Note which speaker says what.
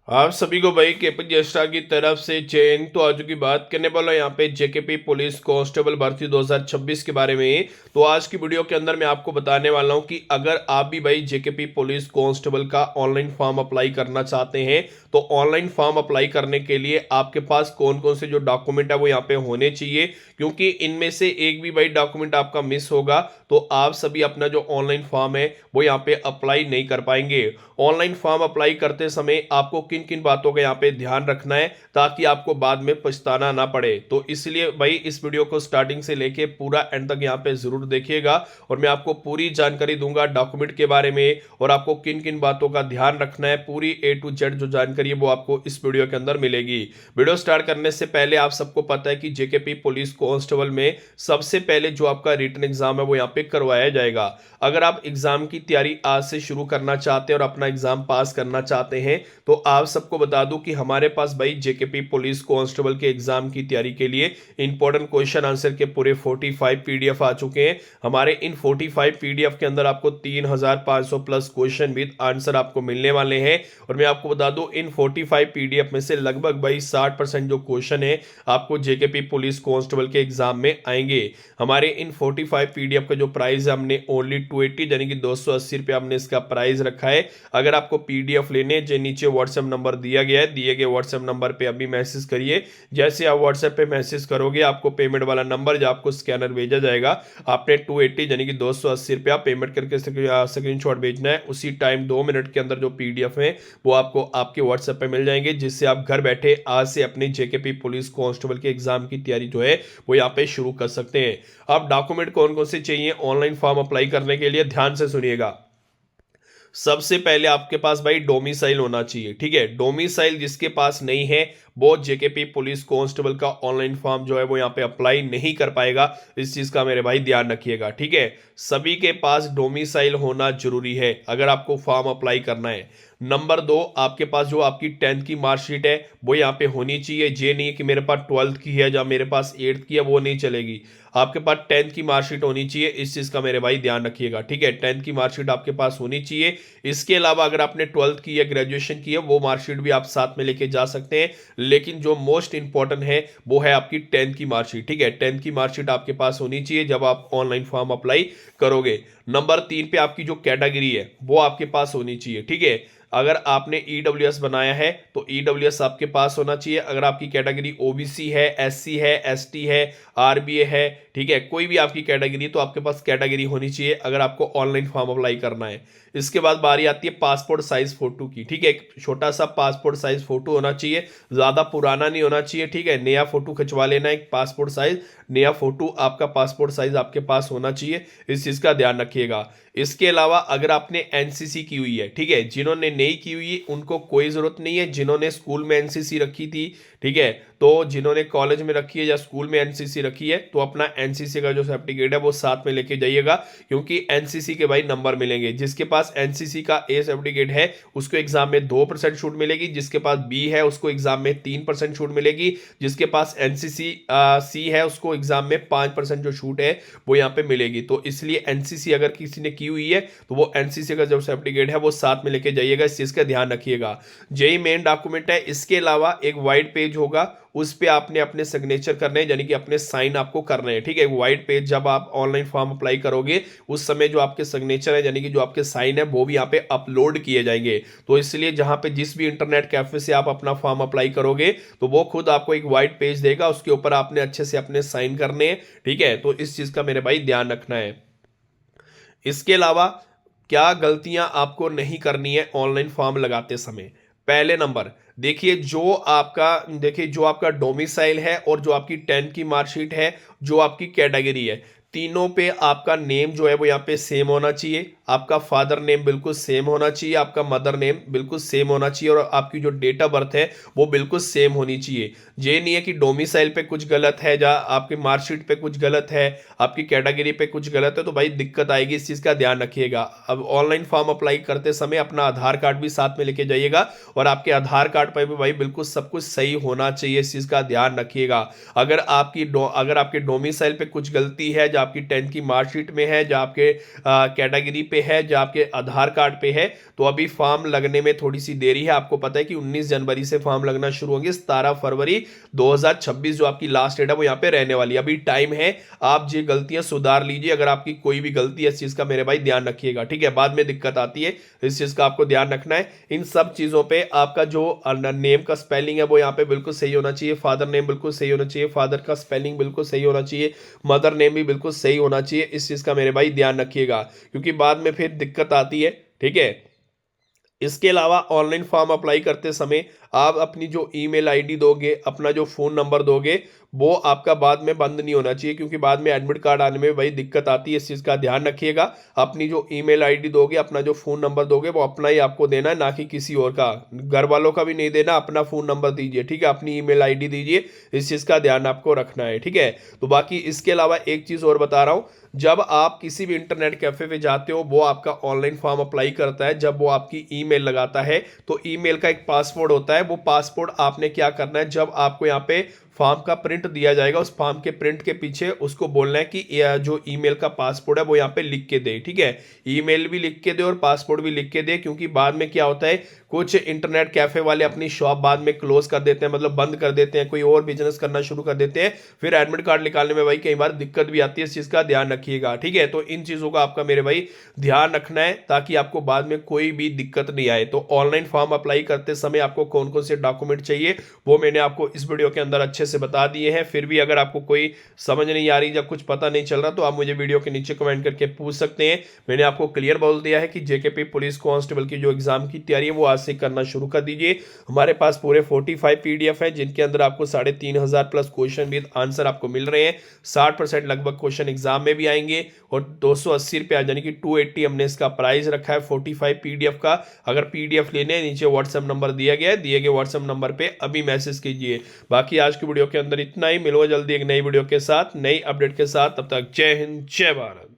Speaker 1: आप सभी को भाई केपी जस्टा की तरफ से जैन तो आज की बात करने वाला यहाँ पे जेकेपी पुलिस कांस्टेबल भर्ती 2026 के बारे में। तो आज की वीडियो के अंदर मैं आपको बताने वाला हूँ कि अगर आप भी भाई जेकेपी पुलिस कांस्टेबल का ऑनलाइन फॉर्म अप्लाई करना चाहते हैं तो ऑनलाइन फॉर्म अप्लाई करने के लिए आपके पास कौन कौन से जो डॉक्यूमेंट है वो यहाँ पे होने चाहिए, क्योंकि इनमें से एक भी भाई डॉक्यूमेंट आपका मिस होगा तो आप सभी अपना जो ऑनलाइन फॉर्म है वो यहाँ पे अप्लाई नहीं कर पाएंगे। ऑनलाइन फॉर्म अप्लाई करते समय आपको किन किन बातों का यहाँ पे ध्यान रखना है ताकि आपको बाद में पछताना ना पड़े, तो इसलिए भाई इस वीडियो को स्टार्टिंग से लेके पूरा एंड तक यहाँ पे जरूर देखिएगा और मैं आपको पूरी जानकारी दूंगा डॉक्यूमेंट के बारे में और आपको किन किन बातों का ध्यान रखना है। पूरी ए टू जेड जो जानकारी है वो आपको इस वीडियो के अंदर मिलेगी। वीडियो स्टार्ट करने से पहले आप सबको पता है कि जेकेपी पुलिस कांस्टेबल में सबसे पहले जो आपका रिटन एग्जाम है वो यहाँ पे करवाया जाएगा। अगर आप एग्जाम की तैयारी आज से शुरू करना चाहते हैं और अपना एग्जाम पास करना चाहते हैं तो आप सबको बता दूं कि हमारे पास भाई जेकेपी पुलिस कांस्टेबल के एग्जाम की तैयारी के लिए इंपॉर्टेंट क्वेश्चन आंसर के पूरे 45 पीडीएफ आ चुके हैं। हमारे इन 45 पीडीएफ के अंदर आपको 3500 प्लस क्वेश्चन विद आंसर आपको मिलने वाले हैं और मैं आपको बता दूं इन 45 पीडीएफ में से लगभग भाई 60% जो क्वेश्चन है आपको जेकेपी पुलिस कांस्टेबल के एग्जाम में आएंगे। हमारे इन 45 पीडीएफ का जो प्राइस है हमने ओनली 280 यानी कि 280 रुपये हमने इसका प्राइस रखा है। अगर आपको पीडीएफ लेने जो नीचे व्हाट्सएप नंबर दिया गया है, दिए गए व्हाट्सएप नंबर पे अभी मैसेज करिए। जैसे आप व्हाट्सएप पे मैसेज करोगे आपको पेमेंट वाला नंबर जो आपको स्कैनर भेजा जाएगा, आपने 280 यानी कि 280 रुपया पेमेंट करके स्क्रीनशॉट भेजना है। उसी टाइम 2 मिनट के अंदर जो पीडीएफ है वो आपको आपके व्हाट्सएप पे मिल जाएंगे, जिससे आप घर बैठे आज से अपनी जेकेपी पुलिस कांस्टेबल के एग्जाम की तैयारी जो है वो यहाँ पे शुरू कर सकते हैं। अब डॉक्यूमेंट कौन कौन से चाहिए ऑनलाइन फॉर्म अप्लाई करने के लिए, ध्यान से सुनिएगा। सबसे पहले आपके पास भाई डोमिसाइल होना चाहिए, ठीक है। डोमिसाइल जिसके पास नहीं है वो जेकेपी पुलिस कांस्टेबल का ऑनलाइन फॉर्म जो है वो यहाँ पे अप्लाई नहीं कर पाएगा। इस चीज का मेरे भाई ध्यान रखिएगा, ठीक है। सभी के पास डोमिसाइल होना जरूरी है अगर आपको फॉर्म अप्लाई करना है। नंबर 2, आपके पास जो आपकी 10th की मार्कशीट है वो यहाँ पे होनी चाहिए। ये नहीं है कि मेरे पास 12th की है या मेरे पास 8th की है, वो नहीं चलेगी। आपके पास 10th की मार्कशीट होनी चाहिए, इस चीज का मेरे भाई ध्यान रखिएगा, ठीक है। 10th की मार्कशीट आपके पास होनी चाहिए। इसके अलावा अगर आपने 12th की या ग्रेजुएशन की है वो मार्कशीट भी आप साथ में लेके जा सकते हैं, लेकिन जो मोस्ट इंपॉर्टेंट है वो है आपकी 10th की मार्कशीट, ठीक है। 10th की मार्कशीट आपके पास होनी चाहिए जब आप ऑनलाइन फॉर्म अप्लाई करोगे। नंबर 3 पे आपकी जो कैटेगरी है वो आपके पास होनी चाहिए, ठीक है। अगर आपने ईडब्ल्यूएस बनाया है तो ईडब्ल्यूएस आपके पास होना चाहिए। अगर आपकी कैटेगरी ओबीसी है, एससी है, एसटी है, आरबीए है, ठीक है, कोई भी आपकी कैटेगरी तो आपके पास कैटेगरी होनी चाहिए अगर आपको ऑनलाइन फॉर्म अप्लाई करना है। इसके बाद बारी आती है पासपोर्ट साइज फोटो की, ठीक है। एक छोटा सा पासपोर्ट साइज फोटो होना चाहिए, ज्यादा पुराना नहीं होना चाहिए, ठीक है। नया फोटो खिंचवा लेना, एक पासपोर्ट साइज नया फोटो आपका पासपोर्ट साइज आपके पास होना चाहिए, इस चीज का ध्यान रखिएगा। इसके अलावा अगर आपने एनसीसी की हुई है, ठीक है, जिन्होंने नहीं की हुई उनको कोई जरूरत नहीं है। जिन्होंने स्कूल में एनसीसी रखी थी, ठीक है, तो जिन्होंने कॉलेज में रखी है या स्कूल में एनसीसी रखी है तो अपना एनसीसी का जो सर्टिफिकेट है वो साथ में लेके जाइएगा, क्योंकि एनसीसी के भाई नंबर मिलेंगे। जिसके पास एनसीसी का ए सर्टिफिकेट है उसको एग्जाम में 2% छूट मिलेगी, जिसके पास बी है उसको एग्जाम में 3% छूट मिलेगी, जिसके पास एनसीसी सी है उसको एग्जाम में 5% जो छूट है वो यहाँ पे मिलेगी। तो इसलिए एनसीसी अगर किसी ने की हुई है तो वो एनसीसी का जो सर्टिफिकेट है वो साथ में लेके जाइएगा, इस चीज का ध्यान रखिएगा। यही मेन डॉक्यूमेंट है। इसके अलावा एक वाइट पेज होगा, उस पे आपने अपने सिग्नेचर करने हैं, यानी कि अपने साइन आपको करने हैं, ठीक है। व्हाइट पेज जब आप ऑनलाइन फॉर्म अप्लाई करोगे उस समय जो आपके सिग्नेचर है यानी कि जो आपके साइन है वो भी यहाँ पे अपलोड किए जाएंगे। तो इसलिए जहां पे जिस भी इंटरनेट कैफे से आप अपना फॉर्म अप्लाई करोगे तो वो खुद आपको एक व्हाइट पेज देगा, उसके ऊपर आपने अच्छे से अपने साइन करने हैं, ठीक है। तो इस चीज का मेरे भाई ध्यान रखना है। इसके अलावा क्या गलतियां आपको नहीं करनी है ऑनलाइन फॉर्म लगाते समय। पहले नंबर देखिए जो आपका डोमिसाइल है और जो आपकी 10th की मार्कशीट है, जो आपकी कैटेगरी है, तीनों पे आपका नेम जो है वो यहाँ पे सेम होना चाहिए। आपका फादर नेम बिल्कुल सेम होना चाहिए, आपका मदर नेम बिल्कुल सेम होना चाहिए और आपकी जो डेट ऑफ बर्थ है वो बिल्कुल सेम होनी चाहिए। ये नहीं है कि डोमिसाइल पे कुछ गलत है या आपकी मार्कशीट पे कुछ गलत है, आपकी कैटेगरी पे कुछ गलत है तो भाई दिक्कत आएगी, इस चीज का ध्यान रखिएगा। अब ऑनलाइन फॉर्म अप्लाई करते समय अपना आधार कार्ड भी साथ में लेके जाइएगा और आपके आधार कार्ड पर भी भाई बिल्कुल सब कुछ सही होना चाहिए, इस चीज का ध्यान रखिएगा। अगर आपके डोमिसाइल पे कुछ गलती है जो आपकी 10th की मार्कशीट में है, जो आपके कैटेगरी पे है, जो आपके आधार कार्ड पे है, तो अभी फॉर्म लगने में थोड़ी सी देरी है। आपको पता है कि 19 जनवरी से फॉर्म लगना शुरू होंगे, 17 फरवरी 2026 जो आपकी लास्ट डेट है वो यहाँ पे रहने वाली है। अभी टाइम है, आप ये गलतियां सुधार लीजिए। अगर आपकी कोई भी गलती है इस चीज का मेरे भाई ध्यान रखिएगा, ठीक है। बाद में दिक्कत आती है, इस चीज का आपको ध्यान रखना है। इन सब चीजों पे आपका जो नेम का स्पेलिंग है वो यहाँ पे बिल्कुल सही होना चाहिए, फादर नेम बिल्कुल सही होना चाहिए, फादर का स्पेलिंग बिल्कुल सही होना चाहिए, मदर नेम भी बिल्कुल सही होना चाहिए। इस चीज का मेरे भाई ध्यान रखिएगा, क्योंकि बाद में फिर दिक्कत आती है, ठीक है। इसके अलावा ऑनलाइन फॉर्म अप्लाई करते समय आप अपनी जो ईमेल आईडी दोगे, अपना जो फोन नंबर दोगे, वो आपका बाद में बंद नहीं होना चाहिए, क्योंकि बाद में एडमिट कार्ड आने में भाई दिक्कत आती है। इस चीज़ का ध्यान रखिएगा। अपनी जो ईमेल आईडी दोगे, अपना जो फ़ोन नंबर दोगे, वो अपना ही आपको देना है, ना कि किसी और का। घर वालों का भी नहीं देना, अपना फ़ोन नंबर दीजिए, ठीक है। अपनी ईमेल आईडी दीजिए, इस चीज़ का ध्यान आपको रखना है, ठीक है। तो बाकी इसके अलावा एक चीज़ और बता रहा हूँ, जब आप किसी भी इंटरनेट कैफे पे जाते हो, वो आपका ऑनलाइन फॉर्म अप्लाई करता है, जब वो आपकी ईमेल लगाता है, तो ईमेल का एक पासवर्ड होता है। वो पासवर्ड आपने क्या करना है, जब आपको यहाँ पे फॉर्म का प्रिंट दिया जाएगा, उस फॉर्म के प्रिंट के पीछे उसको बोलना है कि जो ईमेल का पासवर्ड है वो यहाँ पे लिख के दे, ठीक है। ईमेल भी लिख के दे और पासवर्ड भी लिख के दे, क्योंकि बाद में क्या होता है, कुछ इंटरनेट कैफे वाले अपनी शॉप बाद में क्लोज कर देते हैं, मतलब बंद कर देते हैं, कोई और बिजनेस करना शुरू कर देते हैं। फिर एडमिट कार्ड निकालने में भाई कई बार दिक्कत भी आती है। इस चीज का ध्यान रखिएगा, ठीक है। तो इन चीजों का आपका मेरे भाई ध्यान रखना है, ताकि आपको बाद में कोई भी दिक्कत नहीं आए। तो ऑनलाइन फॉर्म अप्लाई करते समय आपको कौन कौन से डॉक्यूमेंट चाहिए वो मैंने आपको इस वीडियो के अंदर अच्छे से बता दिए हैं। फिर भी अगर आपको कोई समझ नहीं आ रही या कुछ पता नहीं चल रहा, तो आप मुझे वीडियो के नीचे कमेंट करके पूछ सकते हैं। मैंने आपको क्लियर बोल दिया है कि जेकेपी पुलिस कांस्टेबल की जो एग्जाम की तैयारी है वो आज से करना शुरू कर दीजिए। हमारे पास पूरे 45 पीडीएफ है, जिनके अंदर आपको 3500 प्लस क्वेश्चन विद आंसर आपको मिल रहे हैं। 60% लगभग क्वेश्चन एग्जाम में भी आएंगे, और 280 रुपया यानी कि 280 हमने इसका प्राइस रखा है 45 पीडीएफ का। अगर पीडीएफ लेने, नीचे व्हाट्सएप नंबर दिया गया है, दिए गए व्हाट्सएप नंबर पे अभी मैसेज कीजिए। बाकी आज की वीडियो के अंदर इतना ही। मिलो जल्दी एक नई वीडियो के साथ, नई अपडेट के साथ। तब तक जय हिंद, जय भारत।